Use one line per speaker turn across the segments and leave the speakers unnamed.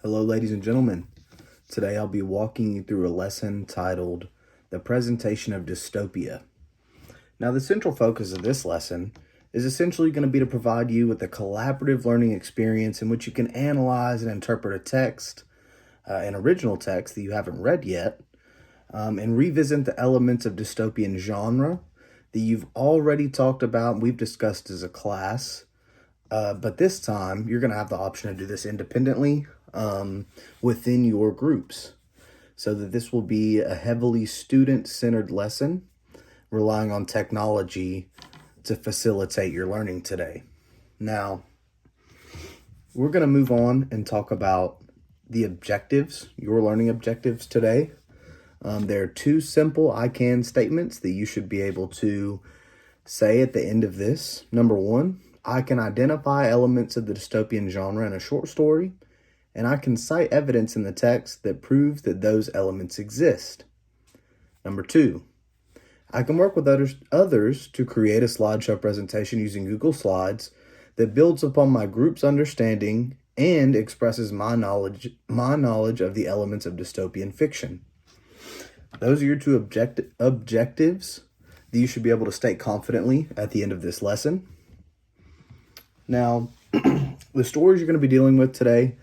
Hello, ladies and gentlemen. Today I'll be walking you through a lesson titled The Presentation of Dystopia. Now, the central focus of this lesson is essentially going to be to provide you with a collaborative learning experience in which you can analyze and interpret a text, an original text that you haven't read yet, and revisit the elements of dystopian genre that you've already talked about and we've discussed as a class. But this time, you're going to have the option to do this independently within your groups, so that this will be a heavily student-centered lesson relying on technology to facilitate your learning today. Now, we're going to move on and talk about the objectives, your learning objectives today. There are two simple I can statements that you should be able to say at the end of this. Number one, I can identify elements of the dystopian genre in a short story, and I can cite evidence in the text that proves that those elements exist. Number two, I can work with others to create a slideshow presentation using Google Slides that builds upon my group's understanding and expresses my knowledge of the elements of dystopian fiction. Those are your two objectives that you should be able to state confidently at the end of this lesson. Now, the stories you're going to be dealing with today,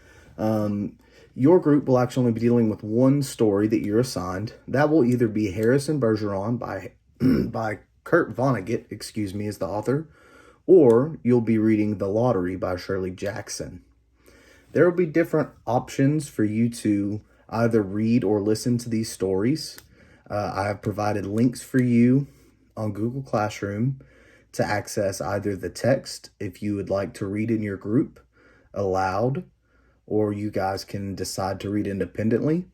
your group will actually only be dealing with one story that you're assigned. That will either be Harrison Bergeron by Kurt Vonnegut, as the author, or you'll be reading The Lottery by Shirley Jackson. There will be different options for you to either read or listen to these stories. I have provided links for you on Google Classroom to access either the text if you would like to read in your group aloud, or you guys can decide to read independently.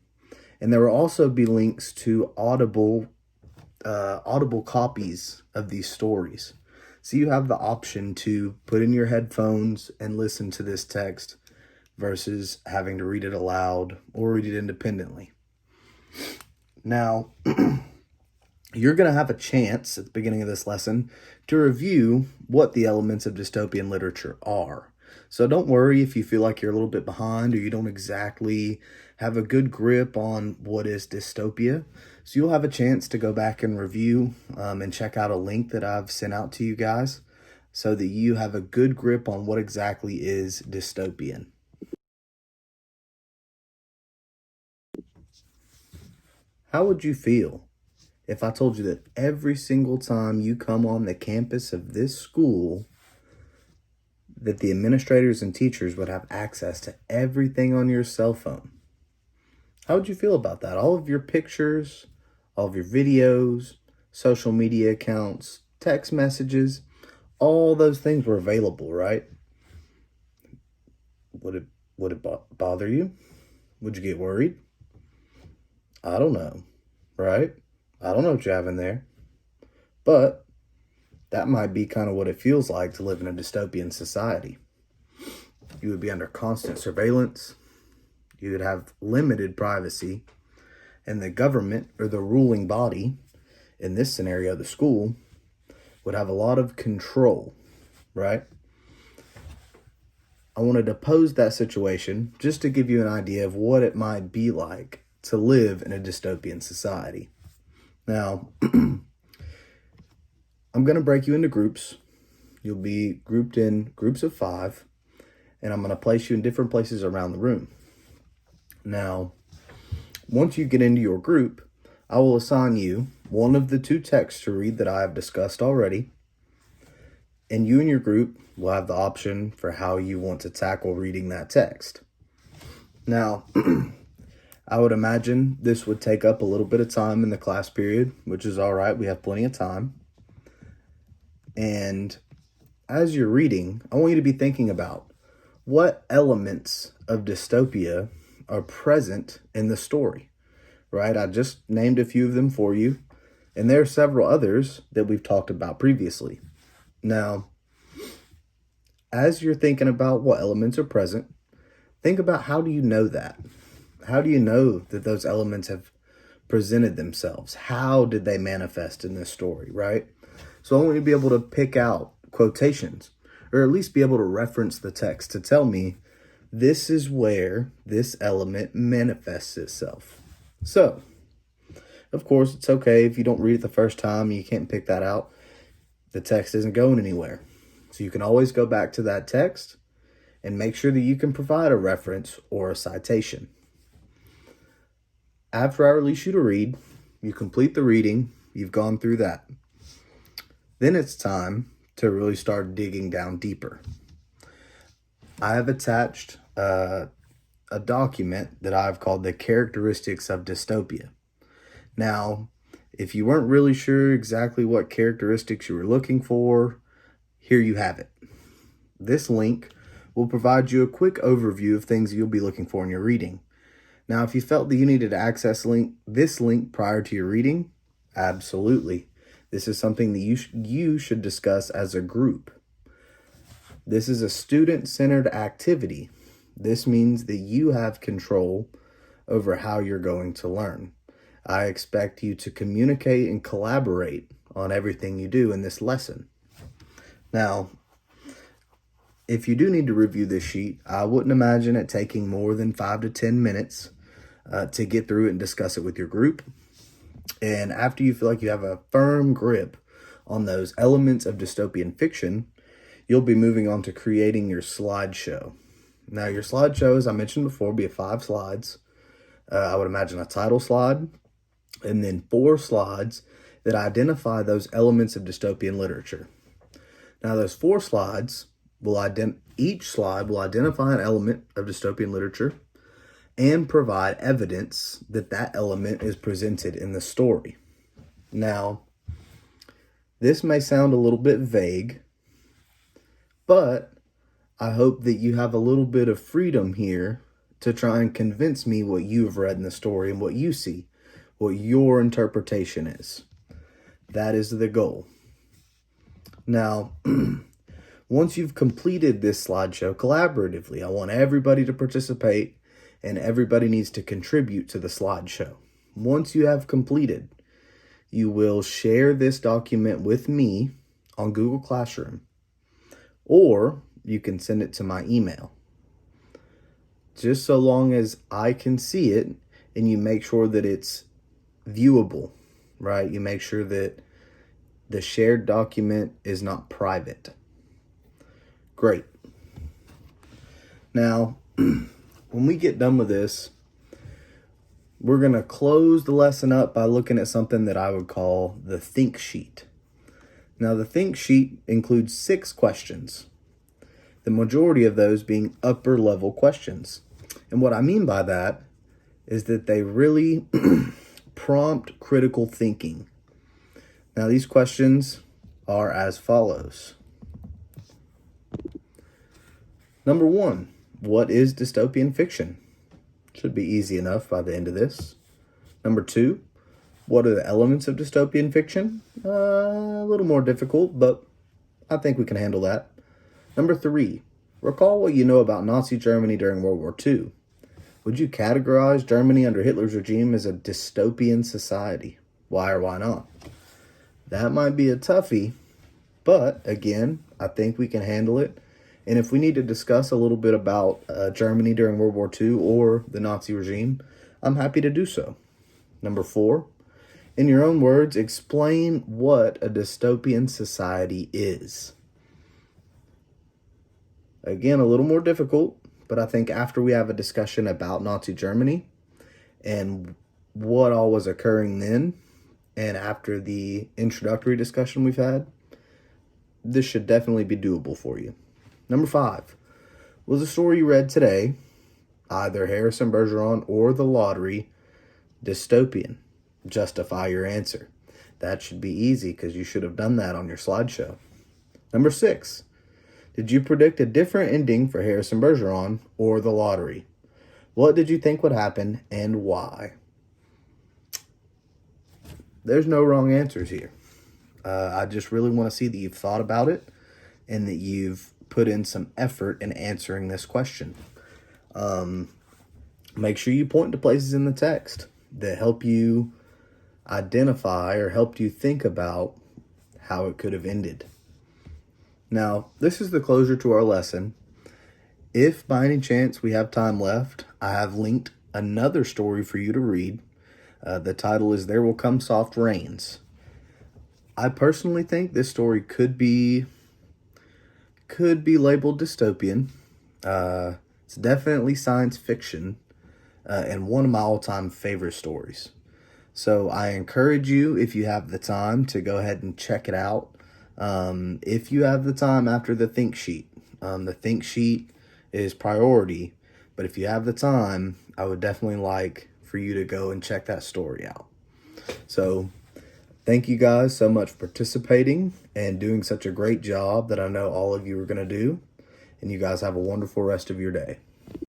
And there will also be links to audible copies of these stories. So you have the option to put in your headphones and listen to this text versus having to read it aloud or read it independently. Now, you're going to have a chance at the beginning of this lesson to review what the elements of dystopian literature are. So don't worry if you feel like you're a little bit behind or you don't exactly have a good grip on what is dystopia. So you'll have a chance to go back and review and check out a link that I've sent out to you guys so that you have a good grip on what exactly is dystopian. How would you feel if I told you that every single time you come on the campus of this school, that the administrators and teachers would have access to everything on your cell phone? How would you feel about that? All of your pictures, all of your videos, social media accounts, text messages, all those things were available, right? Would it bother you? Would you get worried? I don't know, right? I don't know what you have in there, but that might be kind of what it feels like to live in a dystopian society. You would be under constant surveillance. You would have limited privacy, and the government or the ruling body, in this scenario, the school, would have a lot of control, right? I wanted to pose that situation just to give you an idea of what it might be like to live in a dystopian society. Now, I'm going to break you into groups. You'll be grouped in groups of 5, and I'm going to place you in different places around the room. Now, once you get into your group, I will assign you one of the two texts to read that I have discussed already, and you and your group will have the option for how you want to tackle reading that text. Now, I would imagine this would take up a little bit of time in the class period, which is all right. We have plenty of time. And as you're reading, I want you to be thinking about what elements of dystopia are present in the story, right? I just named a few of them for you, and there are several others that we've talked about previously. Now, as you're thinking about what elements are present, think about, how do you know that? How do you know that those elements have presented themselves? How did they manifest in this story, right? So I want you to be able to pick out quotations, or at least be able to reference the text to tell me this is where this element manifests itself. So, of course, it's okay if you don't read it the first time and you can't pick that out. The text isn't going anywhere. So you can always go back to that text and make sure that you can provide a reference or a citation. After I release you to read, you complete the reading, you've gone through that. Then it's time to really start digging down deeper. I have attached a document that I've called the characteristics of dystopia. Now, if you weren't really sure exactly what characteristics you were looking for, here you have it. This link will provide you a quick overview of things you'll be looking for in your reading. Now, if you felt that you needed to access this link prior to your reading, absolutely. This is something that you should discuss as a group. This is a student-centered activity. This means that you have control over how you're going to learn. I expect you to communicate and collaborate on everything you do in this lesson. Now, if you do need to review this sheet, I wouldn't imagine it taking more than 5 to 10 minutes to get through it and discuss it with your group. And after you feel like you have a firm grip on those elements of dystopian fiction, you'll be moving on to creating your slideshow. Now, your slideshow, as I mentioned before, will be 5 slides. I would imagine a title slide, and then 4 slides that identify those elements of dystopian literature. Now, those 4 slides each slide will identify an element of dystopian literature and provide evidence that that element is presented in the story. Now, this may sound a little bit vague, but I hope that you have a little bit of freedom here to try and convince me what you've read in the story and what you see, what your interpretation is. That is the goal. Now, once you've completed this slideshow collaboratively, I want everybody to participate and everybody needs to contribute to the slideshow. Once you have completed, you will share this document with me on Google Classroom, or you can send it to my email. Just so long as I can see it and you make sure that it's viewable, right? You make sure that the shared document is not private. Great. Now, when we get done with this, we're going to close the lesson up by looking at something that I would call the think sheet. Now, the think sheet includes 6 questions, the majority of those being upper level questions. And what I mean by that is that they really prompt critical thinking. Now, these questions are as follows. Number 1, what is dystopian fiction? Should be easy enough by the end of this. Number 2, what are the elements of dystopian fiction? A little more difficult, but I think we can handle that. Number 3, recall what you know about Nazi Germany during World War II. Would you categorize Germany under Hitler's regime as a dystopian society? Why or why not? That might be a toughie, but again, I think we can handle it. And if we need to discuss a little bit about Germany during World War II or the Nazi regime, I'm happy to do so. Number 4, in your own words, explain what a dystopian society is. Again, a little more difficult, but I think after we have a discussion about Nazi Germany and what all was occurring then, and after the introductory discussion we've had, this should definitely be doable for you. Number 5, was the story you read today, either Harrison Bergeron or The Lottery, dystopian? Justify your answer. That should be easy because you should have done that on your slideshow. Number 6, did you predict a different ending for Harrison Bergeron or The Lottery? What did you think would happen and why? There's no wrong answers here. I just really want to see that you've thought about it and that you've put in some effort in answering this question. Make sure you point to places in the text that help you identify or helped you think about how it could have ended. Now, this is the closure to our lesson. If by any chance we have time left, I have linked another story for you to read. The title is There Will Come Soft Rains. I personally think this story could be labeled dystopian. It's definitely science fiction, and one of my all-time favorite stories. So I encourage you, if you have the time, to go ahead and check it out. If you have the time after the think sheet. The think sheet is priority, but if you have the time, I would definitely like for you to go and check that story out. So thank you guys so much for participating and doing such a great job that I know all of you are going to do. And you guys have a wonderful rest of your day.